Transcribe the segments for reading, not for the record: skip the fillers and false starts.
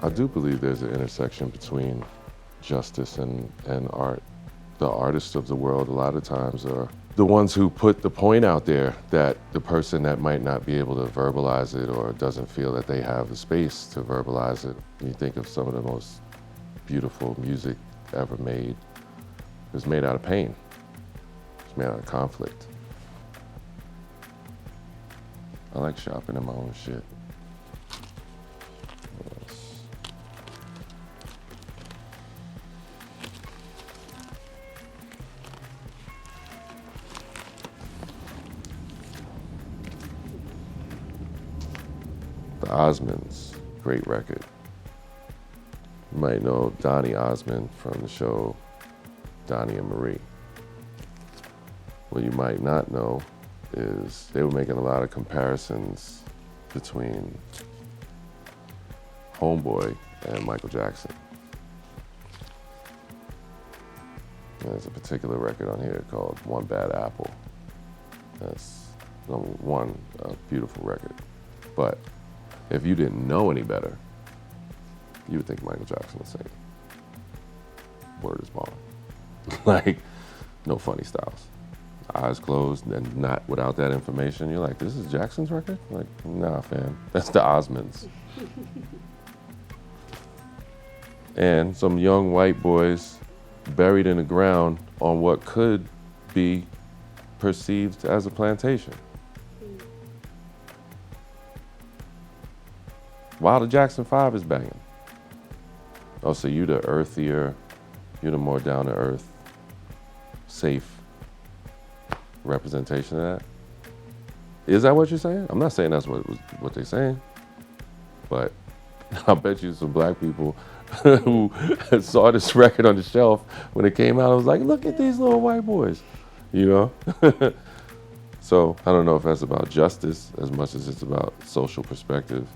I do believe there's an intersection between justice and art. The artists of the world a lot of times are the ones who put the point out there that the person that might not be able to verbalize it or doesn't feel that they have the space to verbalize it. You think of some of the most beautiful music ever made. It was made out of pain. It's made out of conflict. I like shopping in my own shit. Yes. The Osmonds, great record. You might know Donny Osmond from the show Donnie and Marie. What you might not know is they were making a lot of comparisons between Homeboy and Michael Jackson. And there's a particular record on here called One Bad Apple. That's number one, a beautiful record. But if you didn't know any better, you would think Michael Jackson was singing. Word is bond. Like, no funny styles. Eyes closed and not without that information. You're like, this is Jackson's record? Like, nah, fam, that's the Osmonds. And some young white boys buried in the ground on what could be perceived as a plantation. While the Jackson 5 is banging. Oh, so you the earthier, you the more down to earth, safe representation of that? Is that what you're saying? I'm not saying that's what they're saying, but I bet you some black people who saw this record on the shelf when it came out, I was like, look at these little white boys, you know? So I don't know if that's about justice as much as it's about social perspective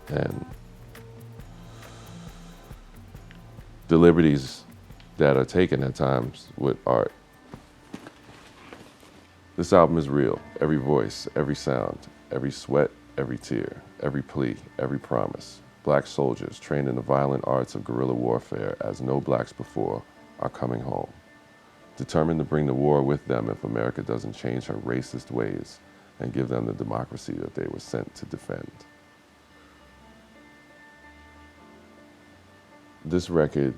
and the liberties that are taken at times with art. This album is real. Every voice, every sound, every sweat, every tear, every plea, every promise. Black soldiers trained in the violent arts of guerrilla warfare as no blacks before are coming home, determined to bring the war with them if America doesn't change her racist ways and give them the democracy that they were sent to defend. This record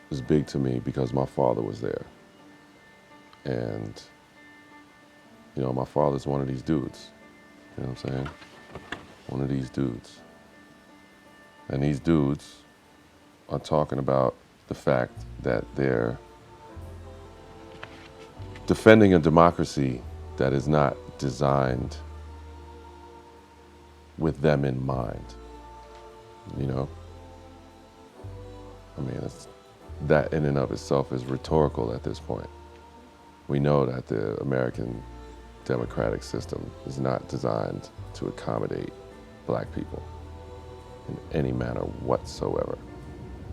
was big to me because my father was there. And, you know, my father's one of these dudes. You know what I'm saying? One of these dudes. And these dudes are talking about the fact that they're defending a democracy that is not designed with them in mind, you know? I mean, that in and of itself is rhetorical at this point. We know that the American democratic system is not designed to accommodate black people in any manner whatsoever.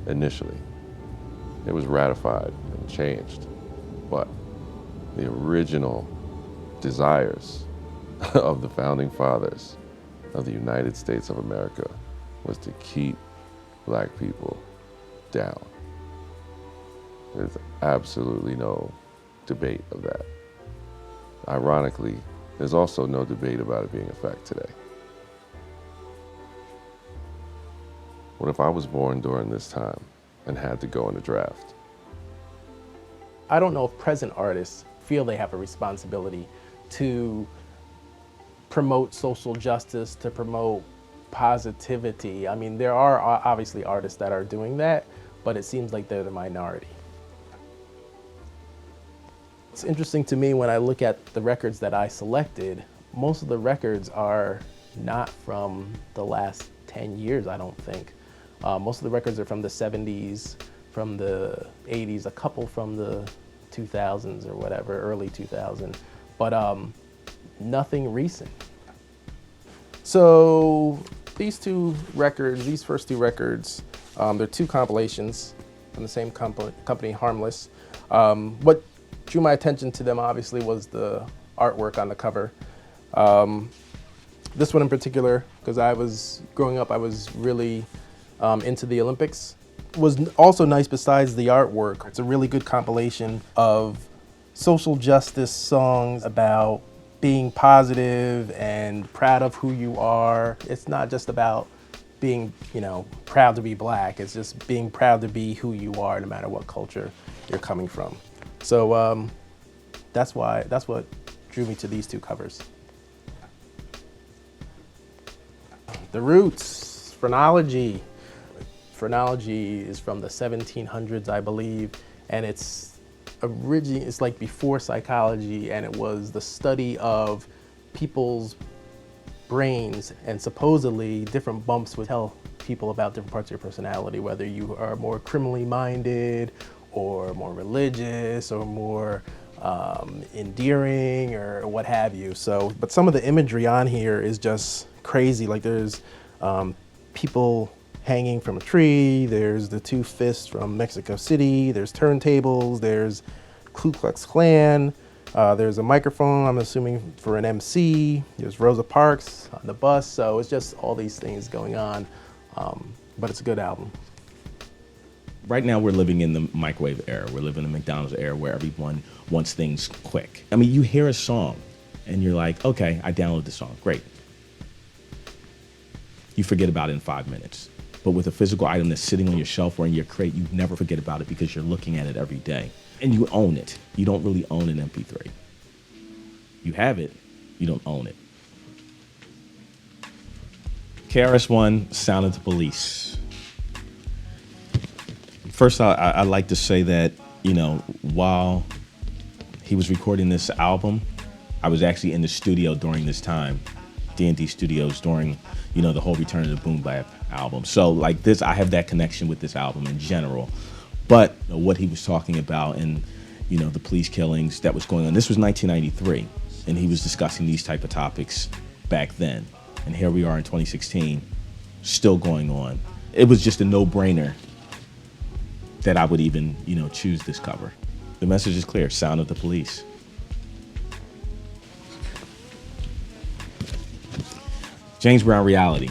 Initially, it was ratified and changed, but the original desires of the founding fathers of the United States of America was to keep black people down. There's absolutely no debate of that. Ironically, there's also no debate about it being a fact today. What if I was born during this time and had to go in the draft? I don't know if present artists feel they have a responsibility to promote social justice, to promote positivity. I mean, there are obviously artists that are doing that, but it seems like they're the minority. It's interesting to me when I look at the records that I selected, most of the records are not from the last 10 years, I don't think. Most of the records are from the 70s, from the 80s, a couple from the 2000s or whatever, early 2000, but nothing recent. So these two records, these first two records, they're two compilations from the same company, Harmless. What drew my attention to them obviously was the artwork on the cover. This one in particular, because I was growing up, I was really into the Olympics. Was also nice besides the artwork. It's a really good compilation of social justice songs about being positive and proud of who you are. It's not just about being, proud to be black. It's just being proud to be who you are, no matter what culture you're coming from. So that's what drew me to these two covers. The roots, phrenology. Phrenology is from the 1700s, I believe, and it's like before psychology, and it was the study of people's brains, and supposedly different bumps would tell people about different parts of your personality, whether you are more criminally minded or more religious or more endearing or what have you. So, but some of the imagery on here is just crazy. Like there's people hanging from a tree, there's the two fists from Mexico City, there's turntables, there's Ku Klux Klan, there's a microphone, I'm assuming for an MC, there's Rosa Parks on the bus, so it's just all these things going on, but it's a good album. Right now we're living in the microwave era, we're living in the McDonald's era where everyone wants things quick. I mean, you hear a song and you're like, okay, I download the song, great. You forget about it in 5 minutes. But with a physical item that's sitting on your shelf or in your crate, you never forget about it because you're looking at it every day. And you own it. You don't really own an MP3. You have it, you don't own it. KRS-One, Sound of the Police. First, I'd like to say that, while he was recording this album, I was actually in the studio during this time, D&D Studios, during, the whole Return of the Boom Bap album. So like this, I have that connection with this album in general. But what he was talking about and, the police killings that was going on, this was 1993, and he was discussing these type of topics back then. And here we are in 2016, still going on. It was just a no-brainer that I would even, choose this cover. The message is clear, Sound of the Police. James Brown Reality.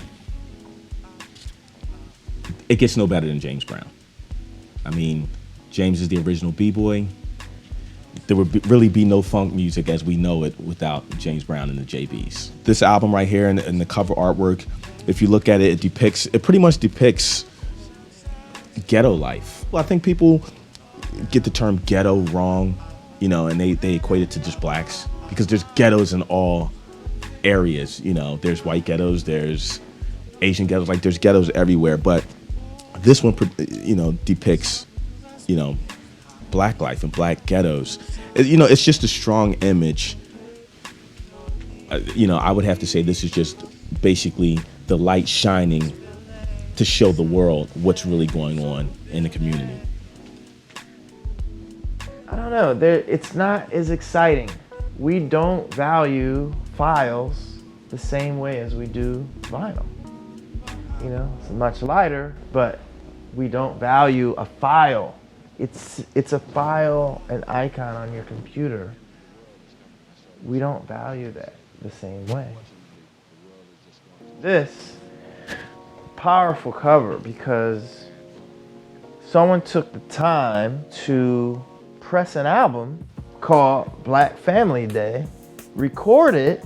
It gets no better than James Brown. I mean, James is the original B-boy. There would really be no funk music as we know it without James Brown and the JBs. This album right here and the cover artwork, if you look at it, it pretty much depicts ghetto life. Well, I think people get the term ghetto wrong, and they equate it to just blacks because there's ghettos in all areas. There's white ghettos, there's Asian ghettos, like there's ghettos everywhere. But this one, depicts, black life and black ghettos. It's just a strong image. I would have to say this is just basically the light shining to show the world what's really going on in the community. I don't know, it's not as exciting. We don't value files the same way as we do vinyl. It's much lighter, but we don't value a file. It's a file, an icon on your computer. We don't value that the same way. This powerful cover because someone took the time to press an album called Black Family Day, record it.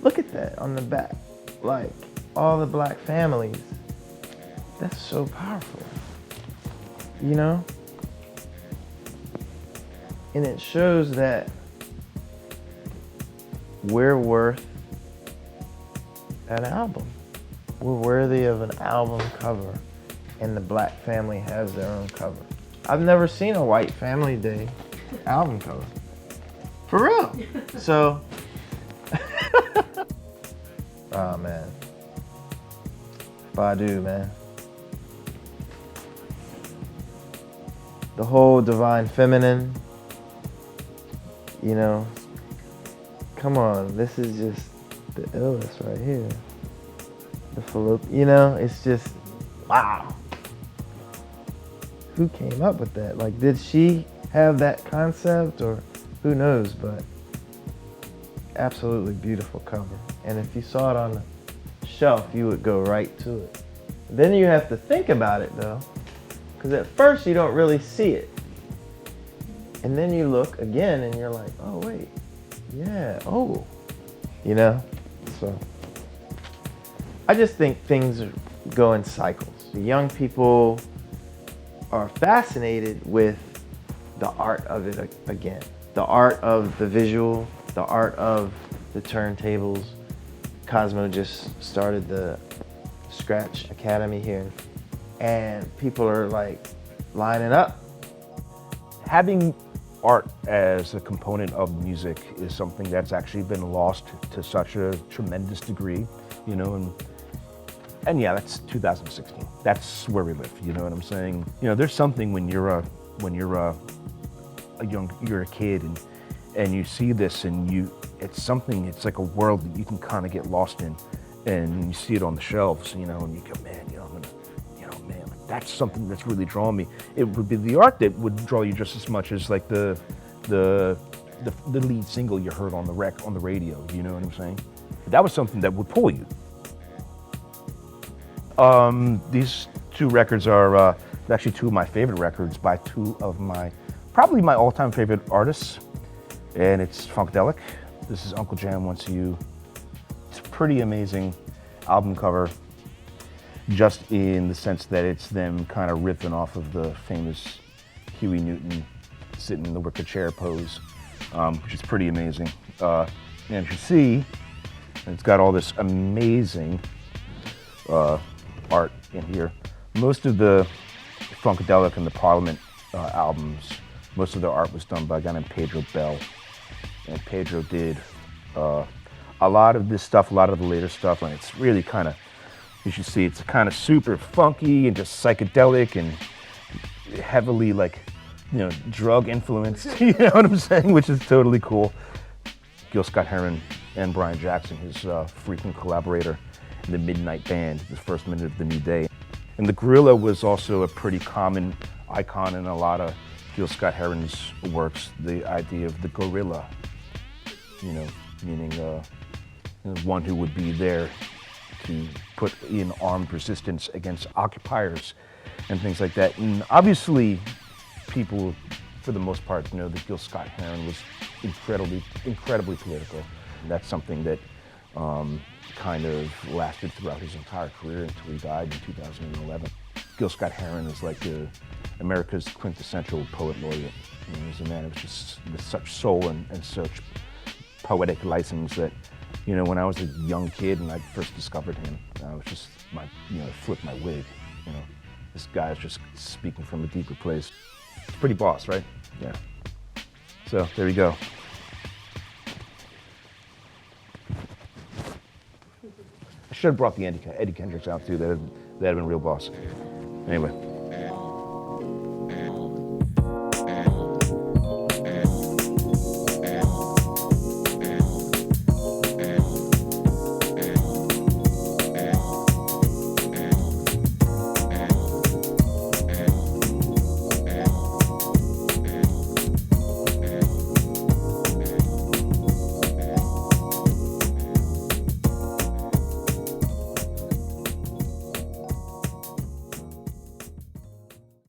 Look at that on the back, like all the black families. That's so powerful, And it shows that we're worth an album. We're worthy of an album cover, and the black family has their own cover. I've never seen a White Family Day album cover. For real. So, oh man. Badu, man. The whole divine feminine, come on, this is just the illest right here. The fallopian, it's just, wow. Who came up with that? Like, did she have that concept or who knows, but absolutely beautiful cover. And if you saw it on the shelf, you would go right to it. Then you have to think about it though, because at first you don't really see it. And then you look again and you're like, oh wait, yeah, oh, you know? So I just think things go in cycles. The young people are fascinated with the art of it again. The art of the visual, the art of the turntables. Cosmo just started the Scratch Academy here, and people are like lining up. Having art as a component of music is something that's actually been lost to such a tremendous degree, you know, and yeah, that's 2016. That's where we live, you know what I'm saying? You know, there's something when you're a kid and you see this and it's like a world that you can kind of get lost in, and you see it on the shelves, you know, and you go, man, you know, man, like, that's something that's really drawing me. It would be the art that would draw you just as much as like the lead single you heard on the radio, you know what I'm saying? That was something that would pull you. These two records are actually two of my favorite records by two of probably my all-time favorite artists, and it's Funkadelic. This is Uncle Jam Wants You. It's a pretty amazing album cover, just in the sense that it's them kind of riffing off of the famous Huey Newton sitting in the wicker chair pose, which is pretty amazing. And as you see, it's got all this amazing art in here. Most of the Funkadelic and the Parliament albums, most of the art was done by a guy named Pedro Bell. And Pedro did a lot of this stuff, a lot of the later stuff, and it's really kind of, as you see, it's kind of super funky and just psychedelic and heavily like, you know, drug influenced, you know what I'm saying, which is totally cool. Gil Scott Heron and Brian Jackson, his frequent collaborator in the Midnight Band, the first minute of the new day. And the gorilla was also a pretty common icon in a lot of Gil Scott Heron's works, the idea of the gorilla, you know, meaning one who would be there to put in armed resistance against occupiers and things like that. And obviously, people, for the most part, know that Gil Scott Heron was incredibly political. And that's something that kind of lasted throughout his entire career until he died in 2011. Gil Scott Heron is like America's quintessential poet laureate. You know, he's a man of just with such soul and such poetic license that, you know, when I was a young kid and I first discovered him, I was just, flipped my wig. You know, this guy is just speaking from a deeper place. It's pretty boss, right? Yeah. So there you go. I should have brought the Eddie Kendricks out too. That'd have been real boss. Anyway.